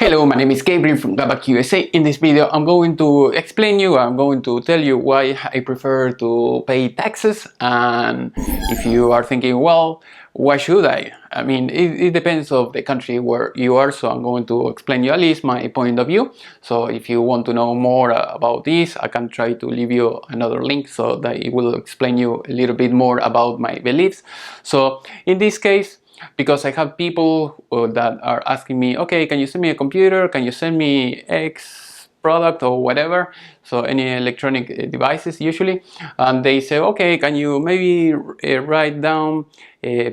Hello, my name is Gabriel from GabakUSA. In this video, I'm going to tell you why I prefer to pay taxes. And if you are thinking, well, why should I? I mean, it depends of the country where you are. So I'm going to explain you at least my point of view. So if you want to know more about this, I can try to leave you another link so that it will explain you a little bit more about my beliefs. So in this case, because I have people that are asking me, okay, can you send me a computer? Can you send me X product or whatever? So any electronic devices usually. And they say, okay, can you maybe write down a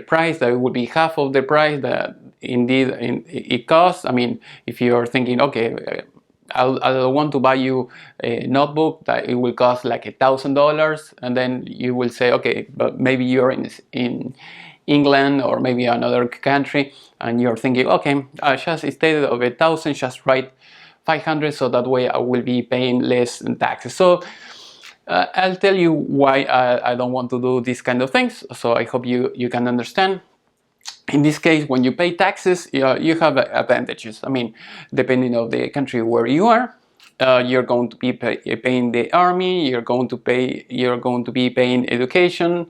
price that would be half of the price that indeed it costs? I mean, if you're thinking, okay, I want to buy you a notebook that it will cost like $1,000, and then you will say, okay, but maybe you're in England or maybe another country, and you're thinking, okay, just instead of 1,000, just write 500, so that way I will be paying less in taxes. So I'll tell you why I don't want to do these kind of things. So I hope you can understand. In this case, when you pay taxes, you have advantages. I mean, depending on the country where you are, you're going to be paying the army. You're going to be paying education,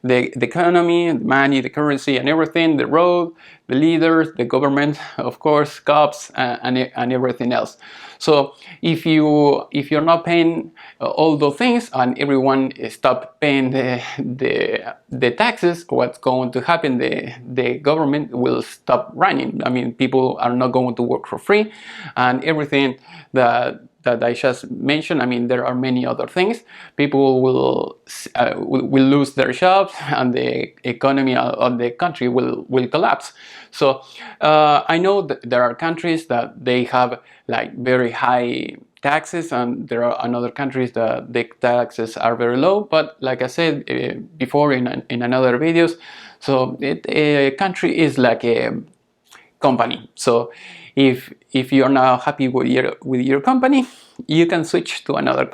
the economy, the money, the currency, and everything. The road, the leaders, the government, of course, cops, and everything else. So if you're not paying all those things, and everyone stop paying the taxes, what's going to happen? The government will stop running. I mean, people are not going to work for free, and everything that I just mentioned. I mean, there are many other things. People will lose their jobs, and the economy of the country will collapse. So I know that there are countries that they have like very high taxes, and there are another countries that the taxes are very low. But like I said before in another videos, so a country is like a company. So if you're not happy with your company, you can switch to another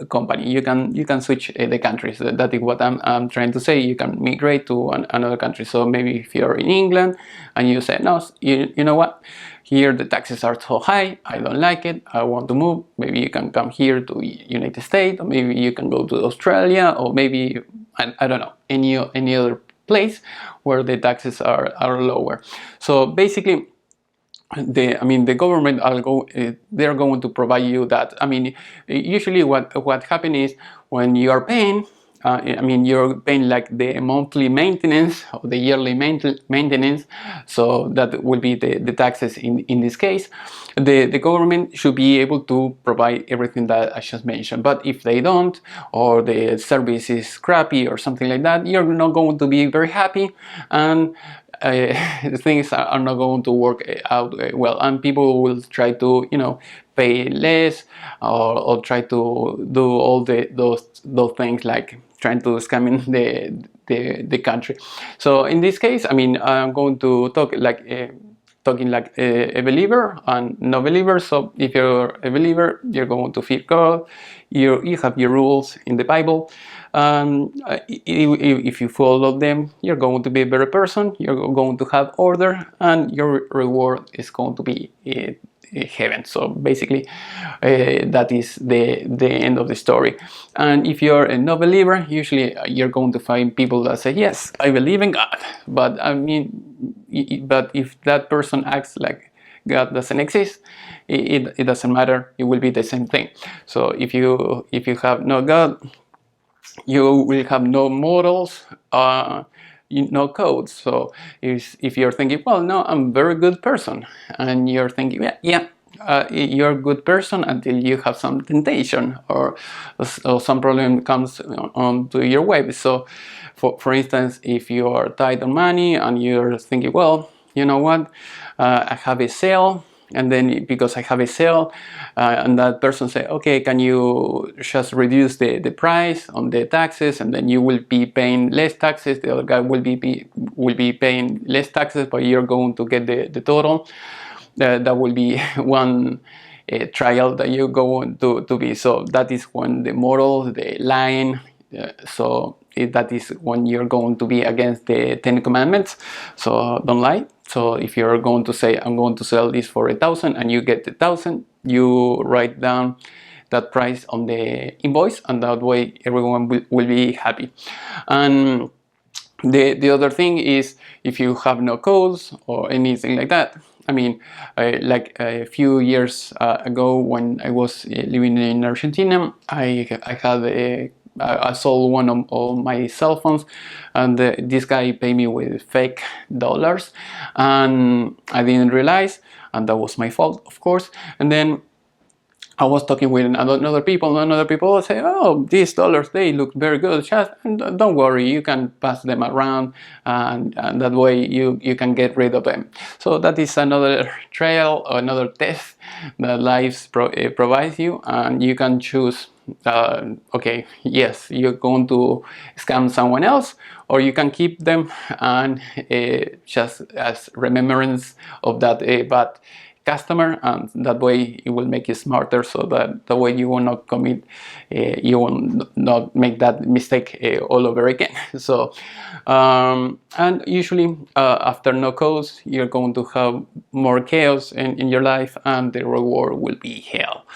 company. You can switch the countries. That is what I'm trying to say. You can migrate to another country. So maybe if you're in England and you say, no, you know what, here the taxes are so high, I don't like it, I want to move. Maybe you can come here to United States, or maybe you can go to Australia, or maybe I don't know, any other place where the taxes are lower. So basically, the government they're going to provide you that. I mean, usually what happens is when you are paying, you're paying like the monthly maintenance or the yearly maintenance. So that will be the taxes in this case. The government should be able to provide everything that I just mentioned. But if they don't, or the service is crappy or something like that, you're not going to be very happy, and things are not going to work out well, and people will try to pay less, or try to do all those things like trying to scam in the country. So in this case, I mean, I'm going to talk like talking like a believer and no believer. So if you're a believer, you're going to fear God. You have your rules in the Bible. If you follow them, you're going to be a better person. You're going to have order, and your reward is going to be heaven. So basically, that is the end of the story. And if you're a no believer, usually you're going to find people that say, yes, I believe in God, but I mean, but if that person acts like God doesn't exist, it doesn't matter. It will be the same thing. So if you have no God, you will have no morals, no codes. So if you're thinking, well, no, I'm a very good person, and you're thinking, yeah, you're a good person until you have some temptation, or some problem comes onto your way. So for instance, if you are tight on money and you're thinking, well, you know what, I have a sale, and then because I have a sale, and that person say, okay, can you just reduce the price on the taxes, and then you will be paying less taxes. The other guy will be paying less taxes, but you're going to get the total. That will be one trial that you're going to be. So that is when the moral, the line. That is when you're going to be against the 10 commandments. So don't lie. So if you're going to say, I'm going to sell this for 1,000, and you get 1,000, you write down that price on the invoice, and that way everyone will be happy. And the other thing is, if you have no codes or anything like that, I mean, like a few years ago when I was living in Argentina, I had I sold one of all my cell phones, and this guy paid me with fake dollars, and I didn't realize, and that was my fault, of course. And then I was talking with another people say, oh, these dollars, they look very good, just don't worry, you can pass them around, and that way you can get rid of them. So that is another trial, another test that life provides you, and you can choose, okay, yes, you're going to scam someone else, or you can keep them and just as remembrance of that bad customer, and that way it will make you smarter, so that the way you will not commit, you will not make that mistake all over again. So and usually after no codes, you're going to have more chaos in your life, and the reward will be hell.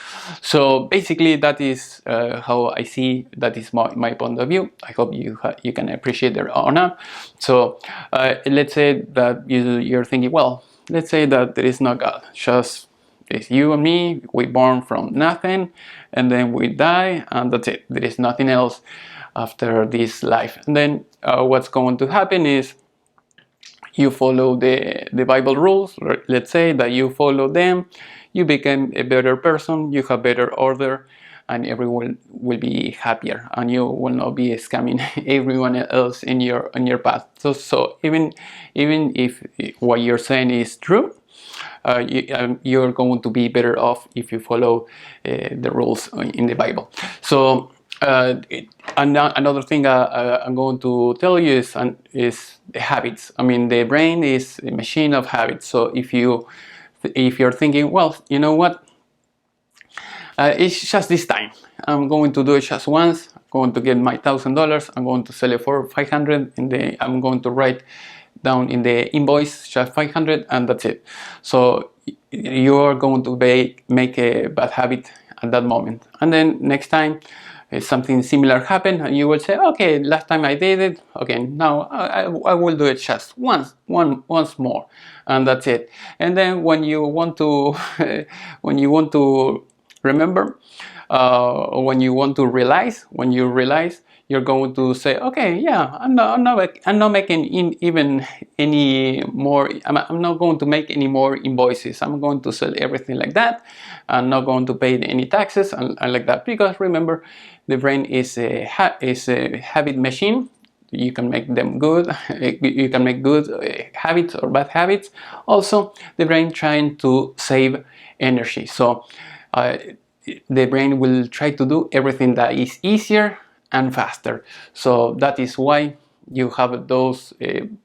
So basically that is how I see, that is my point of view. I hope you can appreciate it or not. So let's say that you're thinking, well, let's say that there is no God, just it's you and me, we born from nothing, and then we die, and that's it. There is nothing else after this life. And then what's going to happen is, you follow the Bible rules. Let's say that you follow them, you become a better person, you have better order, and everyone will be happier, and you will not be scamming everyone else in your path. So even if what you're saying is true, you're going to be better off if you follow the rules in the Bible. So another thing I'm going to tell you is the habits. I mean, the brain is a machine of habits. So if you're thinking, well, you know what, it's just this time, I'm going to do it just once, I'm going to get my $1,000, I'm going to sell it for 500, and I'm going to write down in the invoice just 500, and that's it. So you're going to make a bad habit at that moment, and then next time something similar happen, and you will say, okay, last time I did it, okay, now I will do it just once more, and that's it. And then when you want to remember, when you want to realize, you're going to say, okay, yeah, I'm not making even any more, I'm not going to make any more invoices, I'm going to sell everything like that. I'm not going to pay any taxes and like that, because remember, the brain is a habit machine. You can make them good, you can make good habits or bad habits. Also, the brain trying to save energy. So the brain will try to do everything that is easier and faster. So that is why you have those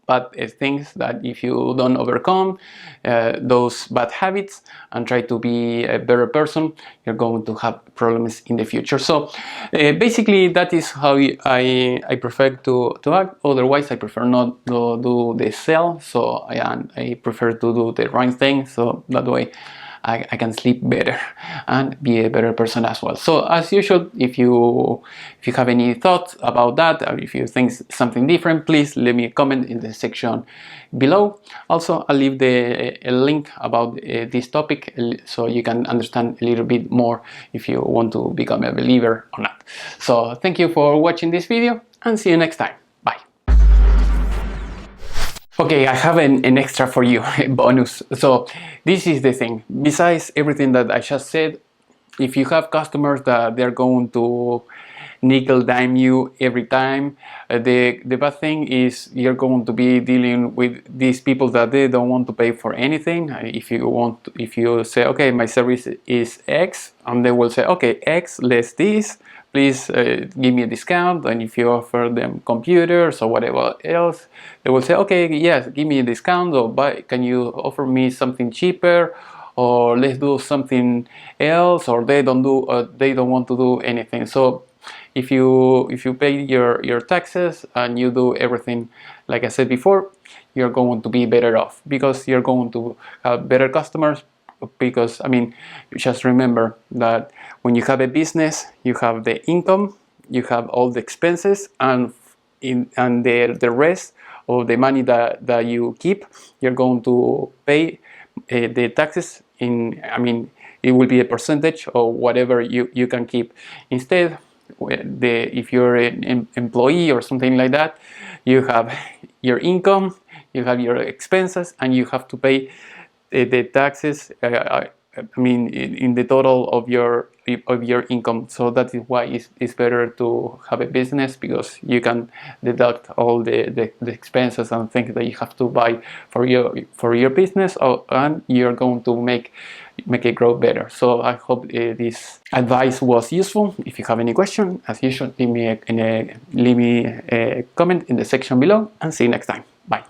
bad things, that if you don't overcome those bad habits and try to be a better person, you're going to have problems in the future. So basically that is how I prefer to act. Otherwise, I prefer not to do the sell. So I prefer to do the right thing, so that way I can sleep better and be a better person as well. So as usual, if you have any thoughts about that, or if you think something different, please leave me a comment in the section below. Also, I'll leave a link about this topic, so you can understand a little bit more if you want to become a believer or not. So thank you for watching this video, and see you next time. Bye. Okay, I have an extra for you, a bonus. So this is the thing. Besides everything that I just said, if you have customers that they're going to nickel dime you every time, the bad thing is you're going to be dealing with these people that they don't want to pay for anything. If you say, okay, my service is X, and they will say, okay, X less this, please give me a discount. And if you offer them computers or whatever else, they will say, okay, yes, give me a discount, or can you offer me something cheaper, or let's do something else, or they don't want to do anything. So if you pay your taxes and you do everything like I said before, you're going to be better off, because you're going to have better customers. Because I mean, just remember that when you have a business, you have the income, you have all the expenses, and the rest of the money that you keep, you're going to pay the taxes in, I mean, it will be a percentage of whatever you can keep. Instead, if you're an employee or something like that, you have your income, you have your expenses, and you have to pay the taxes, I mean, in the total of your income. So that is why it's better to have a business, because you can deduct all the expenses and things that you have to buy for your business, and you're going to make it grow better. So I hope this advice was useful. If you have any question, as usual, leave me a comment in the section below, and see you next time. Bye.